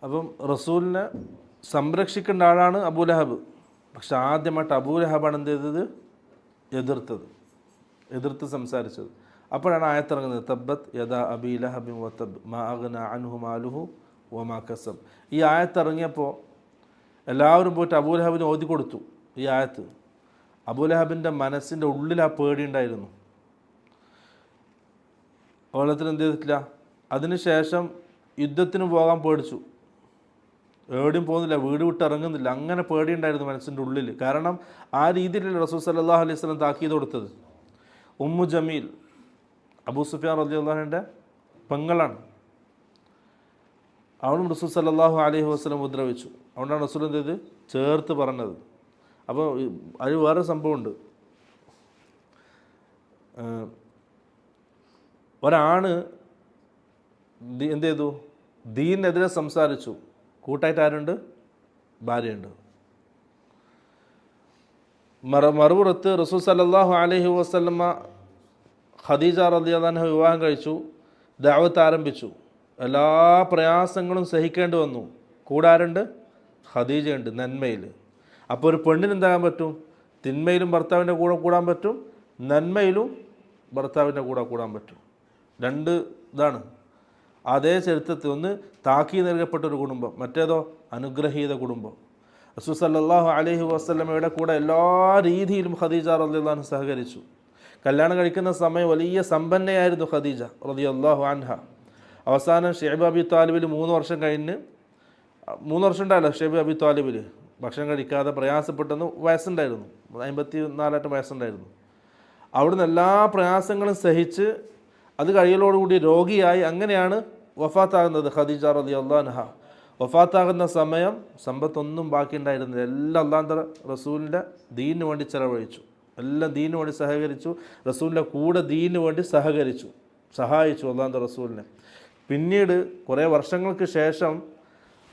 അപ്പം റസൂലിനെ സംരക്ഷിക്കേണ്ട ആളാണ് അബൂലഹബ്. പക്ഷെ ആദ്യമായിട്ട് അബൂലഹബാണ് എന്ത് ചെയ്തത്? എതിർത്ത് സംസാരിച്ചത്. അപ്പോഴാണ് ആയത്തിറങ്ങുന്നത്, തബ്ബത് യദാ അബീ ലഹബിൻ വതബ് മാ അഗ്നാ അൻഹു മാലുഹു വമാ കസബ്. ഈ ആയത്തിറങ്ങിയപ്പോൾ എല്ലാവരും പോയിട്ട് അബൂലഹബിന് ഓതി കൊടുത്തു ഈ ആയത്ത്. അബൂലഹബിൻ്റെ മനസ്സിൻ്റെ ഉള്ളിൽ ആ പേടിയുണ്ടായിരുന്നു. ഓളത്തിന് എന്ത് ചെയ്തിട്ടില്ല. അതിനുശേഷം യുദ്ധത്തിന് പോകാൻ പേടിച്ചു. എവിടെയും പോകുന്നില്ല, വീട് വിട്ട് ഇറങ്ങുന്നില്ല. അങ്ങനെ പേടിയുണ്ടായിരുന്നു മനസ്സിൻ്റെ ഉള്ളിൽ. കാരണം ആ രീതിയിലുള്ള റസൂൽ സല്ലല്ലാഹു അലൈഹി വസല്ലം താക്കീത് കൊടുത്തത്. ഉമ്മു ജമീൽ അബൂ സുഫിയാൻ റളിയല്ലാഹുവിൻ്റെ പെങ്ങളാണ്. അവളും റസൂൽ സല്ലല്ലാഹു അലൈഹി വസല്ലം ഉപദ്രവിച്ചു. അതുകൊണ്ടാണ് റസൂൽ എന്ത് ചെയ്ത് ചേർത്ത് പറഞ്ഞത്. അപ്പോൾ അതിൽ വേറെ സംഭവമുണ്ട്. ഒരാണ് എന്ത് ചെയ്തു? ദീനെതിരെ സംസാരിച്ചു. കൂട്ടായിട്ട് ആരുണ്ട്? ഭാര്യയുണ്ട്. മറുപുറത്ത് റസൂൽ സല്ലല്ലാഹു അലൈഹി വസല്ലമ ഖദീജ റളിയല്ലാഹു അൻഹ വിവാഹം കഴിച്ചു, ദഅവത്ത് ആരംഭിച്ചു. എല്ലാ പ്രയാസങ്ങളും സഹിക്കേണ്ടി വന്നു. കൂടെ ആരുണ്ട്? ഖദീജയുണ്ട് നന്മയിൽ. അപ്പോൾ ഒരു പെണ്ണിന് എന്താകാൻ പറ്റും? തിന്മയിലും ഭർത്താവിൻ്റെ കൂടെ കൂടാൻ പറ്റും, നന്മയിലും ഭർത്താവിൻ്റെ കൂടെ കൂടാൻ പറ്റും. രണ്ട് ഇതാണ്. അതേ ചരിത്രത്തിൽ ഒന്ന് താക്കീത് നൽകപ്പെട്ട ഒരു കുടുംബം, മറ്റേതോ അനുഗ്രഹീത കുടുംബം. റസൂൽ സല്ലല്ലാഹു അലൈഹി വസല്ലമയുടെ കൂടെ എല്ലാ രീതിയിലും ഖദീജ റളിയല്ലാഹു അൻഹ സഹകരിച്ചു. കല്യാണം കഴിക്കുന്ന സമയം വലിയ സമ്പന്നയായിരുന്നു ഖദീജ റളിയല്ലാഹു അൻഹ. അവസാനം ഷൈബ് അബി താലിബിൽ 3 വർഷം കഴിഞ്ഞ്, 3 വർഷം ഉണ്ടായല്ലോ ഷൈബ് അബി താലിബിൽ ഭക്ഷണം കഴിക്കാതെ പ്രയാസപ്പെട്ടെന്ന്. വയസ്സുണ്ടായിരുന്നു, 54 വയസ്സുണ്ടായിരുന്നു. അവിടുന്ന് എല്ലാ പ്രയാസങ്ങളും സഹിച്ച് അത് കഴിയലോടുകൂടി രോഗിയായി. അങ്ങനെയാണ് വഫാത്താകുന്നത് ഖദീജ റളിയല്ലാഹു അൻഹ. വഫാത്താകുന്ന സമയം സമ്പത്തൊന്നും ബാക്കിയുണ്ടായിരുന്നില്ല. എല്ലാം അല്ലാഹുവിൻ്റെ റസൂലിൻ്റെ ദീനിന് വേണ്ടി ചെലവഴിച്ചു. എല്ലാം ദീനിന് വേണ്ടി സഹകരിച്ചു. റസൂലിൻ്റെ കൂടെ ദീനിന് വേണ്ടി സഹായിച്ചു അല്ലാഹുവിൻ്റെ റസൂലിനെ. പിന്നീട് കുറേ വർഷങ്ങൾക്ക് ശേഷം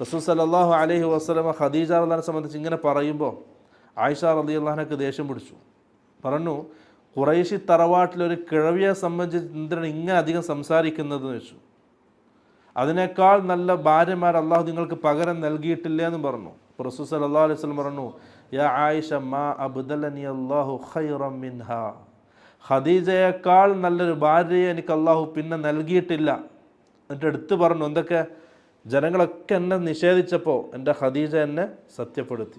റസൂൽ സല്ലല്ലാഹു അലൈഹി വസല്ലമ ഖദീജ റളിയല്ലാഹു അൻഹയെ സംബന്ധിച്ച് ഇങ്ങനെ പറയുമ്പോൾ ആയിഷ റളിയല്ലാഹു അൻഹയ്ക്ക് ദേഷ്യം പിടിച്ചു. പറഞ്ഞു, ഖുറൈശി തറവാട്ടിലൊരു കിഴവിയെ സംബന്ധിച്ച് എന്തിനാണ് ഇങ്ങനെ അധികം സംസാരിക്കുന്നതെന്ന് വെച്ചു. അതിനേക്കാൾ നല്ല ഭാര്യമാർ അള്ളാഹു നിങ്ങൾക്ക് പകരം നൽകിയിട്ടില്ല എന്ന് പറഞ്ഞു. റസൂൽ സല്ലല്ലാഹു അലൈഹി വസല്ലം പറഞ്ഞു, യാ ആയിഷ മാ അബ്ദലനി അല്ലാഹു ഖൈറൻ മിൻഹാ. ഖദീജയേക്കാൾ നല്ലൊരു ഭാര്യയെ എനിക്ക് അള്ളാഹു പിന്നെ നൽകിയിട്ടില്ല. എന്നിട്ട് എടുത്തു പറഞ്ഞു എന്തൊക്കെ? ജനങ്ങളൊക്കെ എന്നെ നിഷേധിച്ചപ്പോൾ എൻ്റെ ഖദീജ എന്നെ സത്യപ്പെടുത്തി.